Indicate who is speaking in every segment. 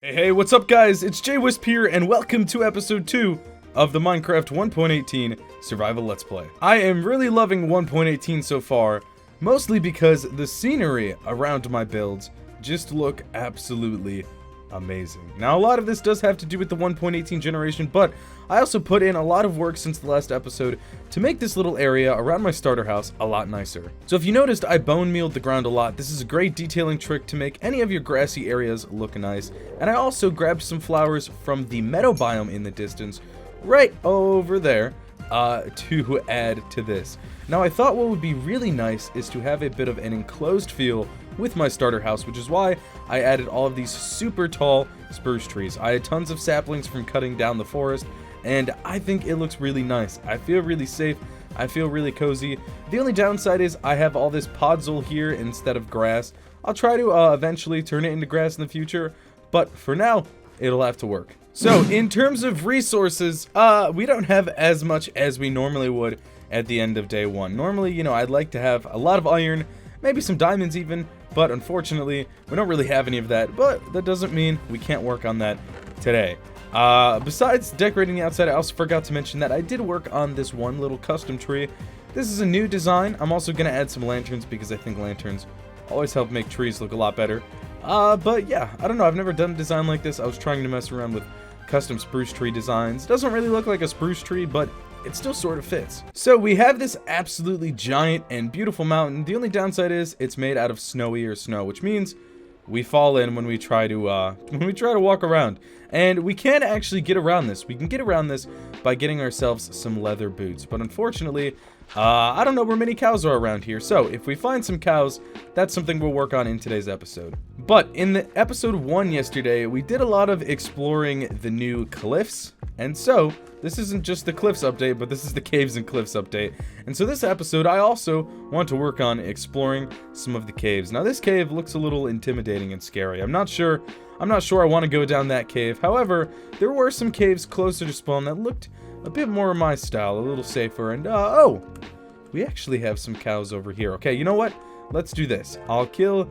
Speaker 1: Hey, what's up guys? It's JWhisp here, and welcome to episode 2 of the Minecraft 1.18 Survival Let's Play. I am really loving 1.18 so far, mostly because the scenery around my builds just look absolutely amazing. Now, a lot of this does have to do with the 1.18 generation, but I also put in a lot of work since the last episode to make this little area around my starter house a lot nicer. So if you noticed, I bone mealed the ground a lot. This is a great detailing trick to make any of your grassy areas look nice. And I also grabbed some flowers from the meadow biome in the distance, right over there, to add to this. Now, I thought what would be really nice is to have a bit of an enclosed feel with my starter house, which is why I added all of these super tall spruce trees. I had tons of saplings from cutting down the forest, and I think it looks really nice. I feel really safe. I feel really cozy. The only downside is I have all this podzol here instead of grass. I'll try to eventually turn it into grass in the future, but for now, it'll have to work. So, in terms of resources, we don't have as much as we normally would at the end of day one. Normally, you know, I'd like to have a lot of iron, maybe some diamonds even, but unfortunately, we don't really have any of that, but that doesn't mean we can't work on that today. Besides decorating the outside, I also forgot to mention that I did work on this one little custom tree. This is a new design. I'm also going to add some lanterns because I think lanterns always help make trees look a lot better. But yeah, I don't know, I've never done a design like this. I was trying to mess around with custom spruce tree designs. Doesn't really look like a spruce tree, but it still sort of fits. So we have this absolutely giant and beautiful mountain. The only downside is it's made out of snow, which means we fall in when we try to walk around. And we can actually get around this. We can get around this by getting ourselves some leather boots. But unfortunately, I don't know where many cows are around here. So if we find some cows, that's something we'll work on in today's episode. But in the episode 1 yesterday, we did a lot of exploring the new cliffs. And so this isn't just the cliffs update, but this is the caves and cliffs update. And so this episode, I also want to work on exploring some of the caves. Now, this cave looks a little intimidating and scary. I'm not sure I want to go down that cave. However, there were some caves closer to spawn that looked a bit more my style, a little safer. And, oh, we actually have some cows over here. Okay, you know what? Let's do this. I'll kill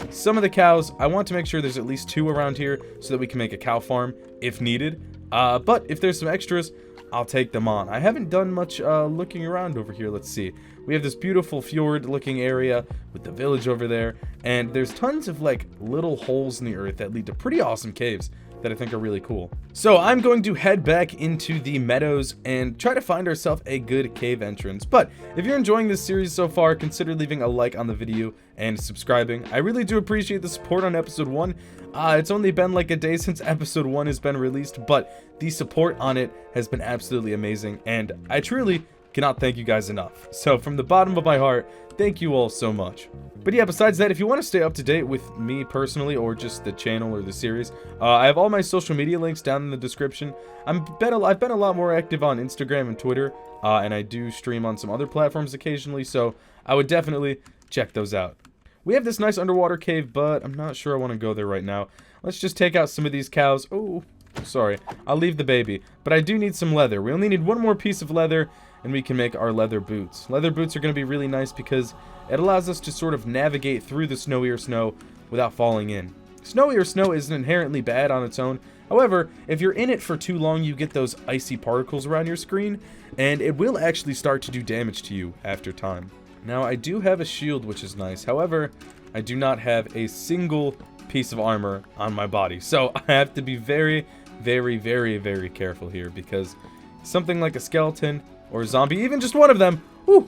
Speaker 1: some of the cows. I want to make sure there's at least 2 around here so that we can make a cow farm if needed. But if there's some extras, I'll take them on. I haven't done much looking around over here. Let's see. We have this beautiful fjord-looking area with the village over there, and there's tons of, like, little holes in the earth that lead to pretty awesome caves that I think are really cool. So I'm going to head back into the meadows and try to find ourselves a good cave entrance. But if you're enjoying this series so far, consider leaving a like on the video and subscribing. I really do appreciate the support on episode 1. It's only been like a day since episode 1 has been released, but the support on it has been absolutely amazing, and I truly cannot thank you guys enough. So from the bottom of my heart, thank you all so much. But yeah, besides that, if you want to stay up to date with me personally or just the channel or the series, I have all my social media links down in the description. I've been a lot more active on Instagram and Twitter, and I do stream on some other platforms occasionally, so I would definitely check those out. We have this nice underwater cave, but I'm not sure I want to go there right now. Let's just take out some of these cows. Oh, sorry. I'll leave the baby. But I do need some leather. We only need one more piece of leather, and we can make our leather boots. Leather boots are going to be really nice because it allows us to sort of navigate through the snowier snow without falling in. Snowier snow isn't inherently bad on its own. However, if you're in it for too long, you get those icy particles around your screen, and it will actually start to do damage to you after time. Now, I do have a shield, which is nice. However, I do not have a single piece of armor on my body. So I have to be very, very, very, very careful here because something like a skeleton or a zombie, even just one of them, whew,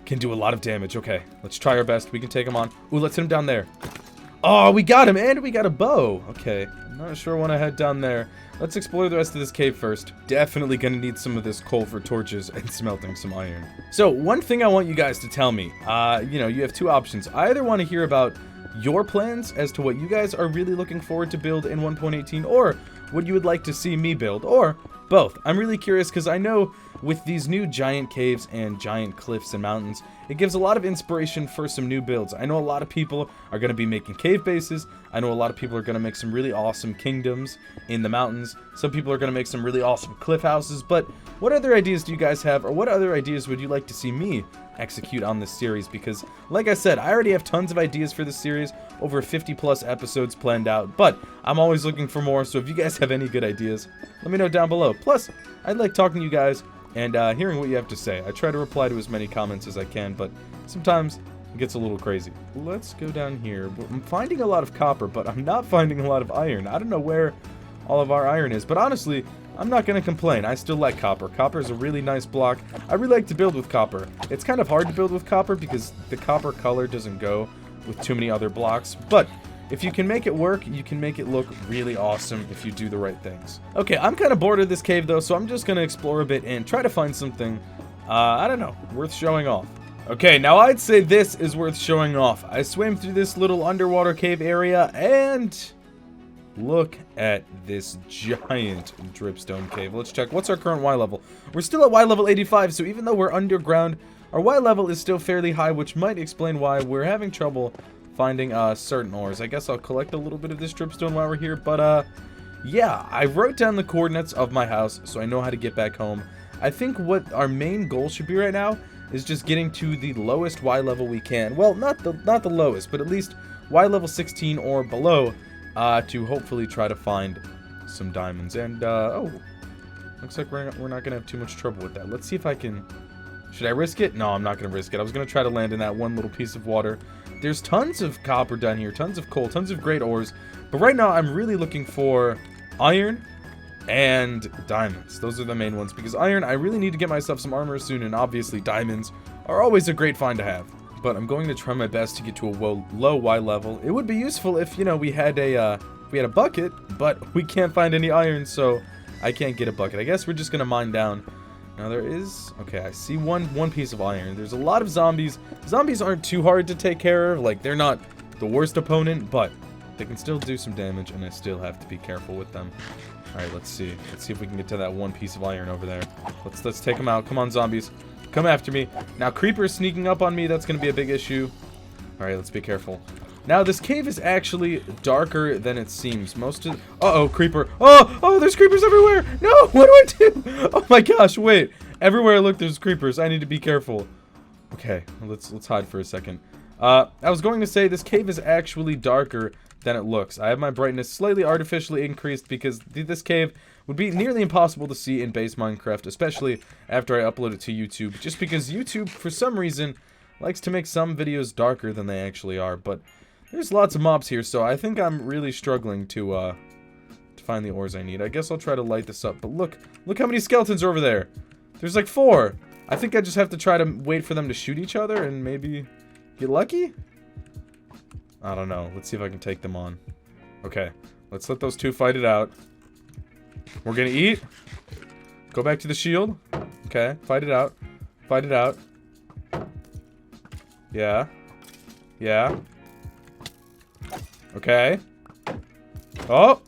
Speaker 1: can do a lot of damage. Okay, let's try our best. We can take him on. Ooh, let's hit him down there. Oh, we got him, and we got a bow. Okay, I'm not sure when I head down there. Let's explore the rest of this cave first. Definitely gonna need some of this coal for torches and smelting some iron. So, one thing I want you guys to tell me, you know, you have 2 options. I either want to hear about your plans as to what you guys are really looking forward to build in 1.18, or what you would like to see me build, or both. I'm really curious because I know with these new giant caves and giant cliffs and mountains, it gives a lot of inspiration for some new builds. I know a lot of people are going to be making cave bases. I know a lot of people are going to make some really awesome kingdoms in the mountains. Some people are going to make some really awesome cliff houses. But what other ideas do you guys have, or what other ideas would you like to see me execute on this series? Because, like I said, I already have tons of ideas for this series, over 50 plus episodes planned out, but I'm always looking for more. So if you guys have any good ideas, let me know down below. Plus, I'd like talking to you guys and hearing what you have to say. I try to reply to as many comments as I can, but sometimes it gets a little crazy. Let's go down here. I'm finding a lot of copper, but I'm not finding a lot of iron. I don't know where all of our iron is, but honestly, I'm not going to complain. I still like copper. Copper is a really nice block. I really like to build with copper. It's kind of hard to build with copper because the copper color doesn't go with too many other blocks, but if you can make it work, you can make it look really awesome if you do the right things. Okay, I'm kind of bored of this cave though, so I'm just going to explore a bit and try to find something, I don't know, worth showing off. Okay, now I'd say this is worth showing off. I swam through this little underwater cave area and look at this giant dripstone cave. Let's check. What's our current Y level? We're still at Y level 85, so even though we're underground, our Y level is still fairly high, which might explain why we're having trouble finding certain ores. I guess I'll collect a little bit of this dripstone while we're here, but yeah, I wrote down the coordinates of my house so I know how to get back home. I think what our main goal should be right now is just getting to the lowest Y level we can. Well, not the lowest, but at least Y level 16 or below, to hopefully try to find some diamonds. And oh, looks like we're not gonna have too much trouble with that. Let's see if I can. Should I risk it? No, I'm not gonna risk it. I was gonna try to land in that one little piece of water. There's tons of copper down here, tons of coal, tons of great ores. But right now, I'm really looking for iron and diamonds. Those are the main ones. Because iron, I really need to get myself some armor soon. And obviously, diamonds are always a great find to have. But I'm going to try my best to get to a low Y level. It would be useful if, you know, we had a bucket. But we can't find any iron, so I can't get a bucket. I guess we're just going to mine down. Now there is, okay, I see one piece of iron. There's a lot of zombies. Zombies aren't too hard to take care of. Like, they're not the worst opponent, but they can still do some damage, and I still have to be careful with them. All right, let's see. Let's see if we can get to that one piece of iron over there. Let's take them out. Come on, zombies. Come after me. Now, creepers sneaking up on me. That's going to be a big issue. All right, let's be careful. Now, this cave is actually darker than it seems. Uh-oh, creeper. Oh, there's creepers everywhere. No, what do I do? Oh my gosh, wait. Everywhere I look, there's creepers. I need to be careful. Okay, let's hide for a second. I was going to say this cave is actually darker than it looks. I have my brightness slightly artificially increased because this cave would be nearly impossible to see in base Minecraft, especially after I upload it to YouTube. Just because YouTube, for some reason, likes to make some videos darker than they actually are, but there's lots of mobs here, so I think I'm really struggling to find the ores I need. I guess I'll try to light this up, but look how many skeletons are over there. There's like 4. I think I just have to try to wait for them to shoot each other and maybe get lucky? I don't know. Let's see if I can take them on. Okay, let's let those 2 fight it out. We're gonna eat. Go back to the shield. Okay, fight it out. Fight it out. Yeah. Yeah. Okay. Oh!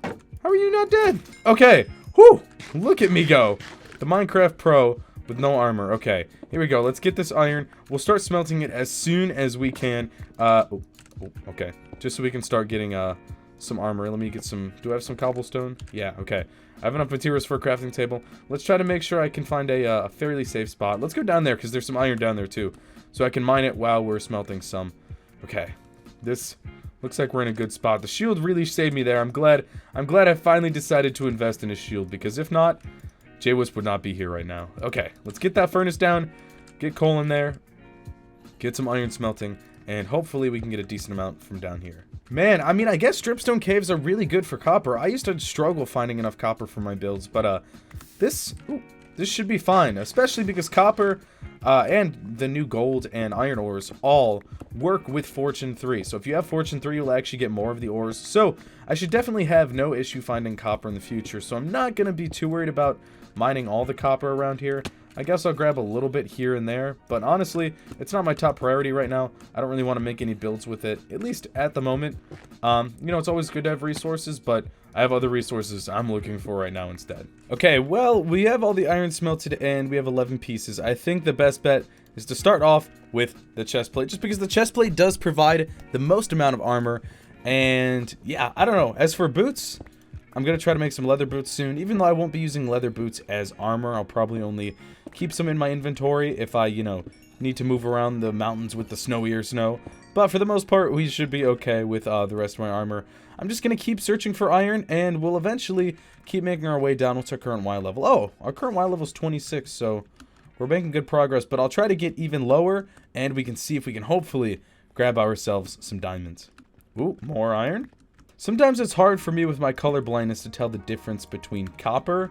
Speaker 1: How are you not dead? Okay. Whew! Look at me go. The Minecraft Pro with no armor. Okay. Here we go. Let's get this iron. We'll start smelting it as soon as we can. Okay. Just so we can start getting some armor. Let me get some. Do I have some cobblestone? Yeah. Okay. I have enough materials for a crafting table. Let's try to make sure I can find a fairly safe spot. Let's go down there because there's some iron down there too, so I can mine it while we're smelting some. Okay. This looks like we're in a good spot. The shield really saved me there. I'm glad I finally decided to invest in a shield, because if not, JWhisp would not be here right now. Okay, let's get that furnace down, get coal in there, get some iron smelting, and hopefully we can get a decent amount from down here. Man, I mean, I guess dripstone caves are really good for copper. I used to struggle finding enough copper for my builds, but this should be fine, especially because copper and the new gold and iron ores all work with Fortune 3. So if you have Fortune 3, you'll actually get more of the ores. So I should definitely have no issue finding copper in the future. So I'm not going to be too worried about mining all the copper around here. I guess I'll grab a little bit here and there, but honestly, it's not my top priority right now. I don't really want to make any builds with it, at least at the moment. You know, it's always good to have resources, but I have other resources I'm looking for right now instead. Okay, well, we have all the iron smelted and we have 11 pieces. I think the best bet is to start off with the chest plate, just because the chest plate does provide the most amount of armor. And yeah, I don't know. As for boots, I'm going to try to make some leather boots soon. Even though I won't be using leather boots as armor, I'll probably only keep some in my inventory if I, you know, need to move around the mountains with the snowier snow. But for the most part, we should be okay with the rest of my armor. I'm just going to keep searching for iron, and we'll eventually keep making our way down. What's our current Y level? Oh, our current Y level is 26, so we're making good progress. But I'll try to get even lower, and we can see if we can hopefully grab ourselves some diamonds. Ooh, more iron. Sometimes it's hard for me with my color blindness to tell the difference between copper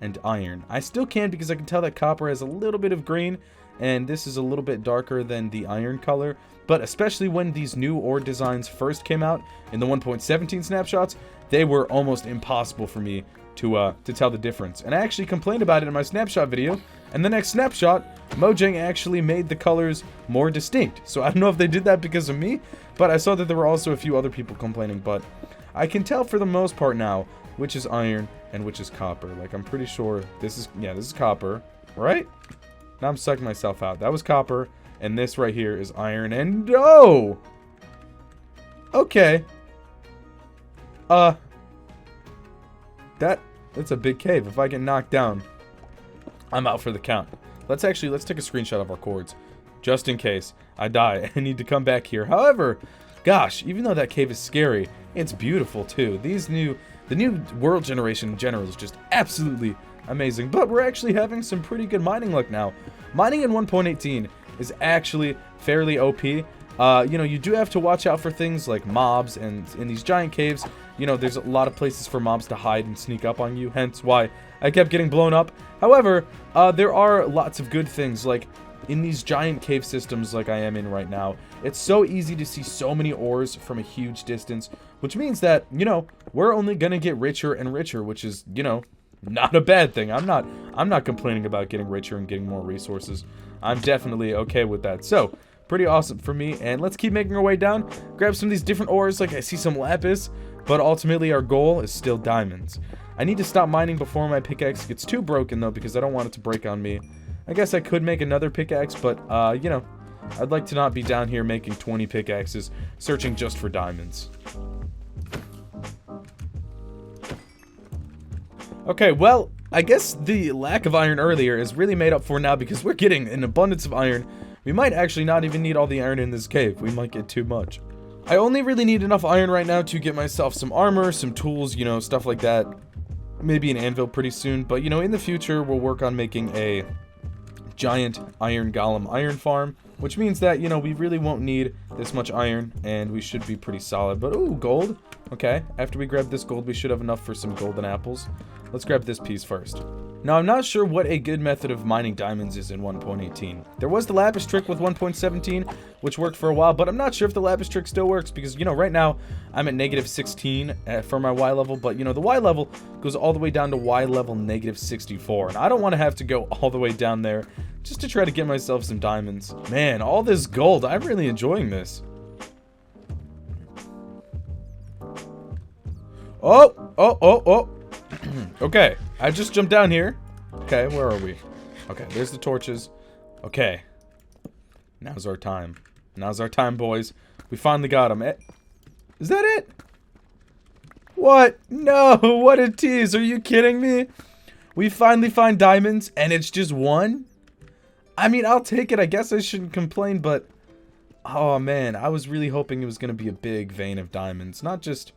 Speaker 1: and iron. I still can, because I can tell that copper has a little bit of green, and this is a little bit darker than the iron color. But especially when these new ore designs first came out in the 1.17 snapshots, they were almost impossible for me to tell the difference. And I actually complained about it in my snapshot video, and the next snapshot, Mojang actually made the colors more distinct. So I don't know if they did that because of me, but I saw that there were also a few other people complaining. But I can tell for the most part now which is iron and which is copper. Like, I'm pretty sure this is copper, right? Now I'm sucking myself out. That was copper, and this right here is iron. And oh, okay. That's a big cave. If I get knocked down, I'm out for the count. Let's take a screenshot of our cords, just in case I die and need to come back here. However, gosh, even though that cave is scary, it's beautiful too. The new world generation in general is just absolutely amazing. But we're actually having some pretty good mining luck now. Mining in 1.18 is actually fairly OP. You know, you do have to watch out for things like mobs, and in these giant caves, you know, there's a lot of places for mobs to hide and sneak up on you, hence why I kept getting blown up. However, there are lots of good things, like in these giant cave systems like I am in right now. It's so easy to see so many ores from a huge distance, which means that, you know, we're only gonna get richer and richer, which is, you know, not a bad thing. I'm not complaining about getting richer and getting more resources. I'm definitely okay with that. So, pretty awesome for me, and let's keep making our way down, grab some of these different ores. Like, I see some lapis, but ultimately our goal is still diamonds. I need to stop mining before my pickaxe gets too broken, though, because I don't want it to break on me. I guess I could make another pickaxe, but, you know, I'd like to not be down here making 20 pickaxes, searching just for diamonds. Okay, well, I guess the lack of iron earlier is really made up for now, because we're getting an abundance of iron. We might actually not even need all the iron in this cave. We might get too much. I only really need enough iron right now to get myself some armor, some tools, you know, stuff like that. Maybe an anvil pretty soon, but, you know, in the future, we'll work on making a giant iron golem iron farm, which means that, you know, we really won't need this much iron, and we should be pretty solid. But, ooh, gold. Okay, after we grab this gold, we should have enough for some golden apples. Let's grab this piece first. Now, I'm not sure what a good method of mining diamonds is in 1.18. There was the lapis trick with 1.17, which worked for a while, but I'm not sure if the lapis trick still works, because, you know, right now, I'm at -16 for my Y level, but, you know, the Y level goes all the way down to Y level -64, and I don't want to have to go all the way down there just to try to get myself some diamonds. Man, all this gold, I'm really enjoying this. Oh. Okay, I just jumped down here. Okay, where are we? Okay, there's the torches. Okay. Now's our time. Now's our time, boys. We finally got them. Is that it? What? No, what a tease. Are you kidding me? We finally find diamonds, and it's just one? I mean, I'll take it. I guess I shouldn't complain, but... oh, man, I was really hoping it was going to be a big vein of diamonds. Not just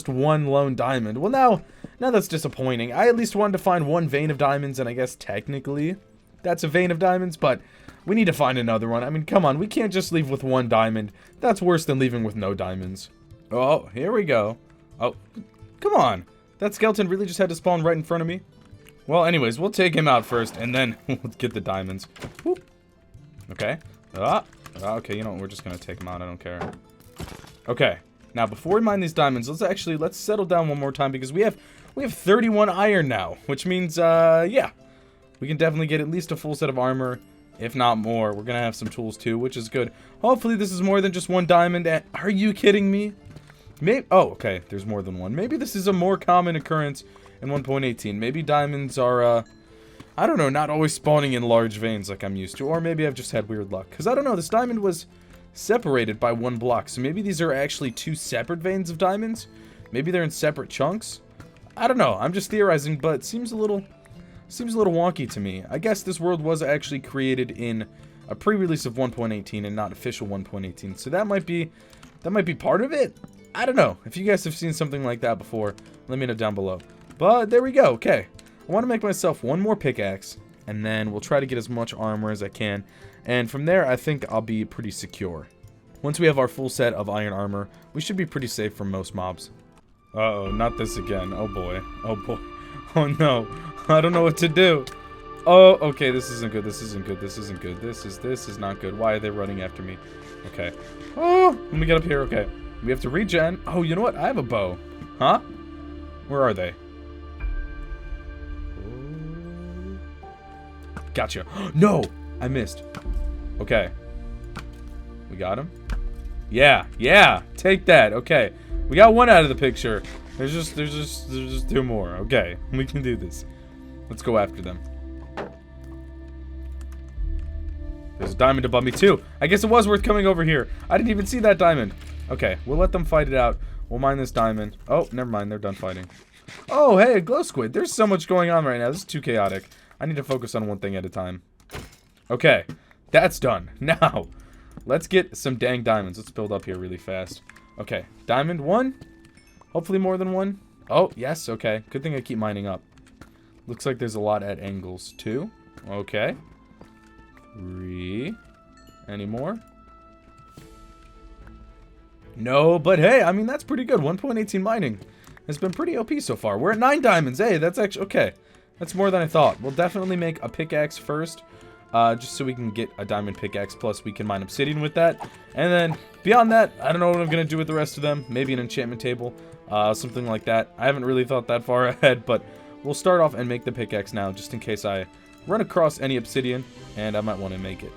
Speaker 1: one lone diamond. Well, now that's disappointing. I at least wanted to find one vein of diamonds, and I guess technically that's a vein of diamonds, but we need to find another one. I mean, come on, we can't just leave with one diamond. That's worse than leaving with no diamonds. Oh, here we go. Oh, come on. That skeleton really just had to spawn right in front of me. Well, anyways, we'll take him out first, and then we'll get the diamonds. Whoop. Okay. Okay, you know what? We're just gonna take him out. I don't care. Okay. Now, before we mine these diamonds, let's settle down one more time, because we have 31 iron now, which means, yeah, We can definitely get at least a full set of armor, if not more. We're gonna have some tools too, which is good. Hopefully this is more than just one diamond. Are you kidding me? Maybe. Oh, okay. There's more than one. Maybe this is a more common occurrence in 1.18. Maybe diamonds are, I don't know, not always spawning in large veins like I'm used to. Or maybe I've just had weird luck. Because I don't know, this diamond was separated by one block. So maybe these are actually two separate veins of diamonds. Maybe they're in separate chunks. I don't know. I'm just theorizing, but it seems a little wonky to me. I guess this world was actually created in a pre-release of 1.18 and not official 1.18. So that might be part of it. I don't know. If you guys have seen something like that before, let me know down below. But there we go. Okay. I want to make myself one more pickaxe, and then we'll try to get as much armor as I can. And from there, I think I'll be pretty secure. Once we have our full set of iron armor, we should be pretty safe from most mobs. Uh-oh, not this again. Oh boy. Oh boy. Oh no. I don't know what to do. Oh, okay, this isn't good. This isn't good. This isn't good. This is not good. Why are they running after me? Okay. Oh, let me get up here. Okay. We have to regen. Oh, you know what? I have a bow. Huh? Where are they? Gotcha. No! I missed. Okay. We got him. Yeah. Yeah. Take that. Okay. We got one out of the picture. There's just two more. Okay. We can do this. Let's go after them. There's a diamond above me too. I guess it was worth coming over here. I didn't even see that diamond. Okay, we'll let them fight it out. We'll mine this diamond. Oh, never mind. They're done fighting. Oh, hey, a glow squid. There's so much going on right now. This is too chaotic. I need to focus on one thing at a time. Okay, that's done. Now, let's get some dang diamonds. Let's build up here really fast. Okay, diamond one. Hopefully more than one. Oh, yes, okay. Good thing I keep mining up. Looks like there's a lot at angles. 2. Okay. 3. Any more? No, but hey, I mean, that's pretty good. 1.18 mining has been pretty OP so far. We're at 9 diamonds. Hey, that's actually, okay. That's more than I thought. We'll definitely make a pickaxe first, just so we can get a diamond pickaxe, plus we can mine obsidian with that. And then, beyond that, I don't know what I'm going to do with the rest of them. Maybe an enchantment table, something like that. I haven't really thought that far ahead, but we'll start off and make the pickaxe now, just in case I run across any obsidian, and I might want to make it.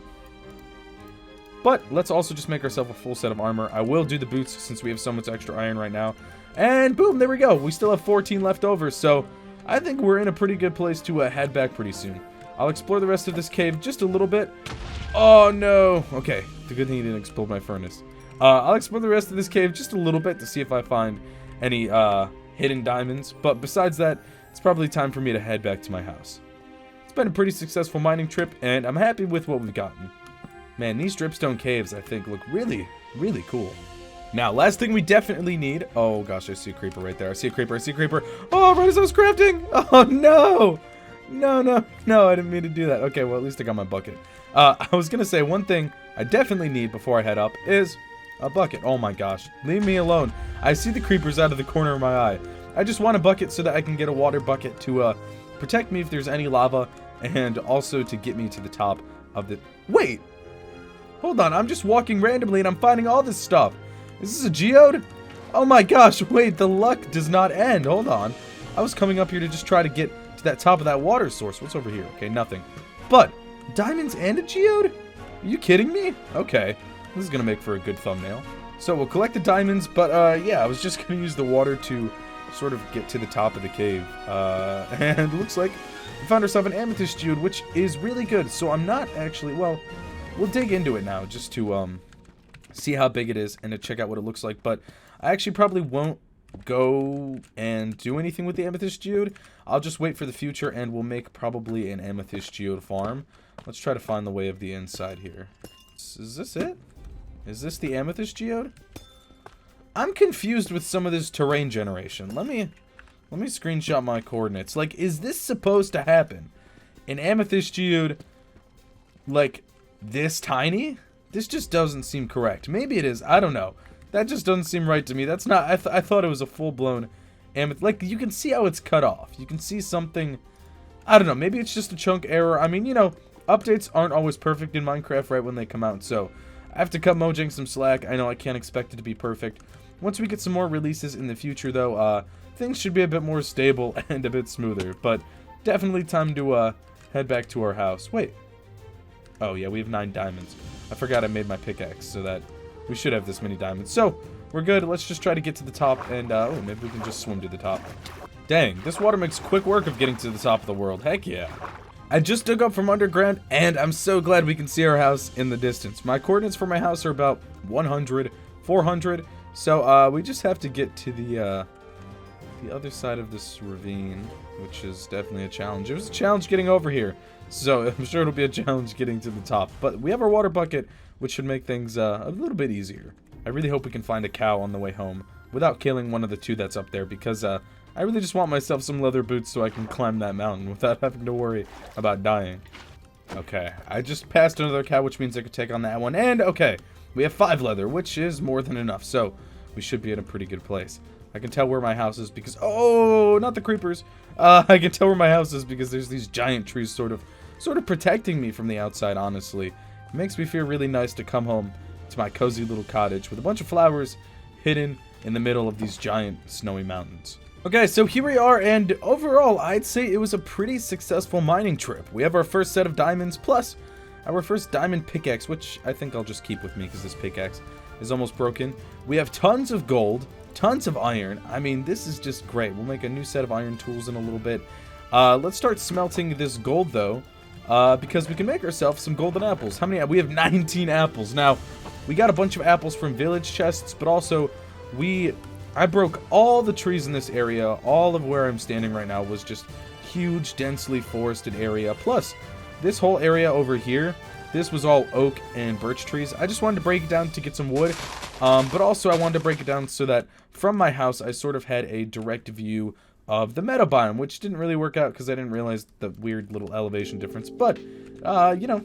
Speaker 1: But let's also just make ourselves a full set of armor. I will do the boots since we have so much extra iron right now. And boom, there we go. We still have 14 left over, so I think we're in a pretty good place to head back pretty soon. I'll explore the rest of this cave just a little bit. Oh, no. Okay, the good thing he didn't explode my furnace. I'll explore the rest of this cave just a little bit to see if I find any hidden diamonds. But besides that, it's probably time for me to head back to my house. It's been a pretty successful mining trip, and I'm happy with what we've gotten. Man, these dripstone caves, I think, look really, really cool. Now, last thing we definitely need... Oh, gosh, I see a creeper right there. I see a creeper. I see a creeper. Oh, right as I was crafting. Oh, no. No, no, no. I didn't mean to do that. Okay, well, at least I got my bucket. I was going to say one thing I definitely need before I head up is a bucket. Oh, my gosh. Leave me alone. I see the creepers out of the corner of my eye. I just want a bucket so that I can get a water bucket to protect me if there's any lava, and also to get me to the top of the... Wait. Hold on. I'm just walking randomly, and I'm finding all this stuff. Is this a geode? Oh my gosh, wait, the luck does not end. Hold on. I was coming up here to just try to get to that top of that water source. What's over here? Okay, nothing. But, diamonds and a geode? Are you kidding me? Okay, this is going to make for a good thumbnail. So we'll collect the diamonds, but yeah, I was just going to use the water to sort of get to the top of the cave. And it looks like we found ourselves an amethyst geode, which is really good. So I'm not actually, well, we'll dig into it now just to, see how big it is and to check out what it looks like. But I actually probably won't go and do anything with the amethyst geode. I'll just wait for the future, and we'll make probably an amethyst geode farm. Let's try to find the way of the inside here. Is this it? Is this the amethyst geode? I'm confused with some of this terrain generation. Let me screenshot my coordinates. Like, is this supposed to happen? An amethyst geode like this tiny? This just doesn't seem correct. Maybe it is. I don't know. That just doesn't seem right to me. That's not... I thought it was a full-blown amethyst. Like, you can see how it's cut off. You can see something... I don't know. Maybe it's just a chunk error. I mean, you know, updates aren't always perfect in Minecraft right when they come out. So, I have to cut Mojang some slack. I know I can't expect it to be perfect. Once we get some more releases in the future, though, things should be a bit more stable and a bit smoother. But definitely time to head back to our house. Wait. Oh, yeah, we have 9 diamonds. I forgot I made my pickaxe, so that we should have this many diamonds. So, we're good. Let's just try to get to the top, and, oh, maybe we can just swim to the top. Dang, this water makes quick work of getting to the top of the world. Heck yeah. I just dug up from underground, and I'm so glad we can see our house in the distance. My coordinates for my house are about 100, 400, so, we just have to get to the other side of this ravine, which is definitely a challenge. It was a challenge getting over here, so I'm sure it'll be a challenge getting to the top. But we have our water bucket, which should make things a little bit easier. I really hope we can find a cow on the way home without killing one of the 2 that's up there, because I really just want myself some leather boots so I can climb that mountain without having to worry about dying. Okay, I just passed another cow, which means I could take on that one. And, okay, we have 5 leather, which is more than enough, so we should be in a pretty good place. I can tell where my house is because... Oh, not the creepers. I can tell where my house is because there's these giant trees sort of protecting me from the outside, honestly. It makes me feel really nice to come home to my cozy little cottage with a bunch of flowers hidden in the middle of these giant snowy mountains. Okay, so here we are, and overall, I'd say it was a pretty successful mining trip. We have our first set of diamonds, plus our first diamond pickaxe, which I think I'll just keep with me because this pickaxe is almost broken. We have tons of gold. Tons of iron. I mean, this is just great. We'll make a new set of iron tools in a little bit. Let's start smelting this gold, though, because we can make ourselves some golden apples. How many? We have 19 apples. Now, we got a bunch of apples from village chests, but also I broke all the trees in this area. All of where I'm standing right now was just huge, densely forested area. Plus, this whole area over here, this was all oak and birch trees. I just wanted to break it down to get some wood, but also I wanted to break it down so that from my house I sort of had a direct view of the meadow biome, which didn't really work out because I didn't realize the weird little elevation difference. But, you know,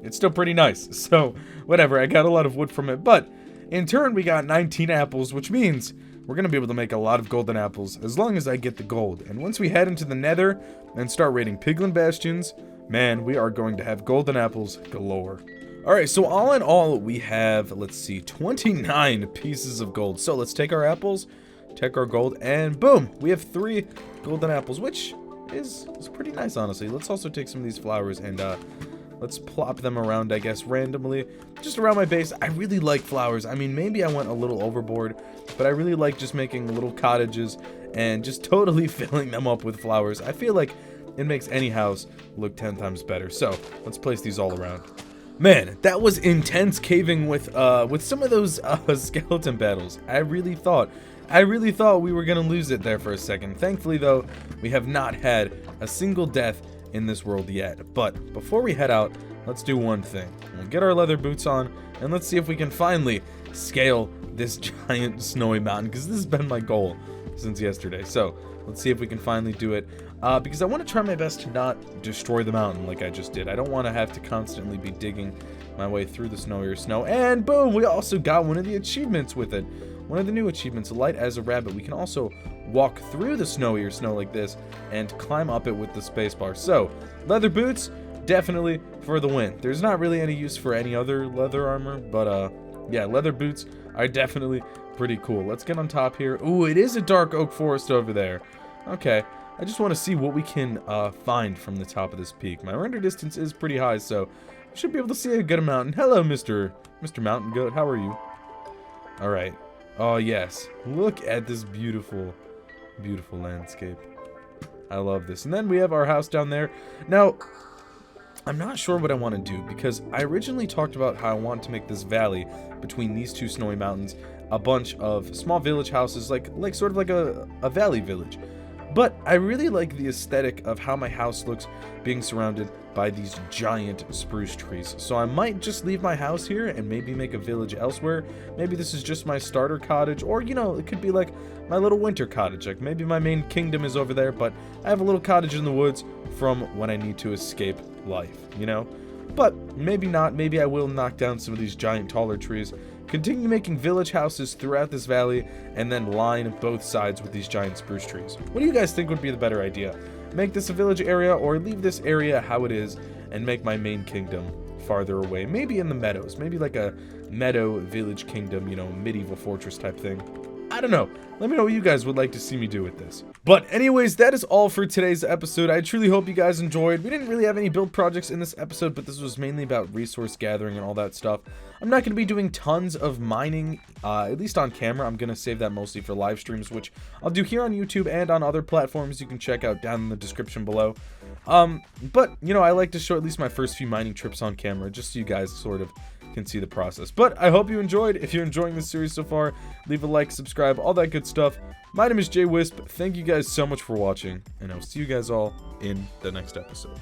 Speaker 1: it's still pretty nice. So, whatever, I got a lot of wood from it. But, in turn, we got 19 apples, which means we're going to be able to make a lot of golden apples as long as I get the gold. And once we head into the nether and start raiding piglin bastions, man, we are going to have golden apples galore. Alright, so all in all, we have, let's see, 29 pieces of gold. So let's take our apples, take our gold, and boom! We have 3 golden apples, which is pretty nice, honestly. Let's also take some of these flowers and let's plop them around, I guess, randomly. Just around my base. I really like flowers. I mean, maybe I went a little overboard, but I really like just making little cottages and just totally filling them up with flowers. I feel like it makes any house look 10 times better. So, let's place these all around. Man, that was intense caving with some of those skeleton battles. I really thought we were gonna lose it there for a second. Thankfully, though, we have not had a single death in this world yet. But before we head out, let's do one thing. We'll get our leather boots on, and let's see if we can finally scale this giant snowy mountain, because this has been my goal since yesterday. So, let's see if we can finally do it. Because I want to try my best to not destroy the mountain like I just did. I don't want to have to constantly be digging my way through the snowier snow. And boom, we also got one of the achievements with it. One of the new achievements, light as a rabbit. We can also walk through the snowier snow like this and climb up it with the spacebar. So, leather boots, definitely for the win. There's not really any use for any other leather armor, but yeah, leather boots are definitely pretty cool. Let's get on top here. Ooh, it is a dark oak forest over there. Okay. I just want to see what we can find from the top of this peak. My render distance is pretty high, so I should be able to see a good amount. And hello, Mr. Mountain Goat. How are you? All right. Oh, yes. Look at this beautiful, beautiful landscape. I love this. And then we have our house down there. Now, I'm not sure what I want to do because I originally talked about how I want to make this valley between these 2 snowy mountains a bunch of small village houses, like sort of like a valley village. But I really like the aesthetic of how my house looks being surrounded by these giant spruce trees. So I might just leave my house here and maybe make a village elsewhere. Maybe this is just my starter cottage, or, you know, it could be like my little winter cottage. Like maybe my main kingdom is over there, but I have a little cottage in the woods from when I need to escape life, you know? But maybe not. Maybe I will knock down some of these giant taller trees, continue making village houses throughout this valley, and then line both sides with these giant spruce trees. What do you guys think would be the better idea? Make this a village area, or leave this area how it is and make my main kingdom farther away? Maybe in the meadows. Maybe like a meadow village kingdom, you know, medieval fortress type thing. I I don't know. Let me know what you guys would like to see me do with this. But anyways, that is all for today's episode. I truly hope you guys enjoyed. We didn't really have any build projects in this episode, but this was mainly about resource gathering and all that stuff. I'm not going to be doing tons of mining, at least on camera. I'm going to save that mostly for live streams, which I'll do here on YouTube and on other platforms you can check out down in the description below. But, you know, I like to show at least my first few mining trips on camera, just so you guys sort of can see the process. But I hope you enjoyed. If you're enjoying this series so far, leave a like, subscribe, all that good stuff. My name is JWhisp. Thank you guys so much for watching, and I'll see you guys all in the next episode.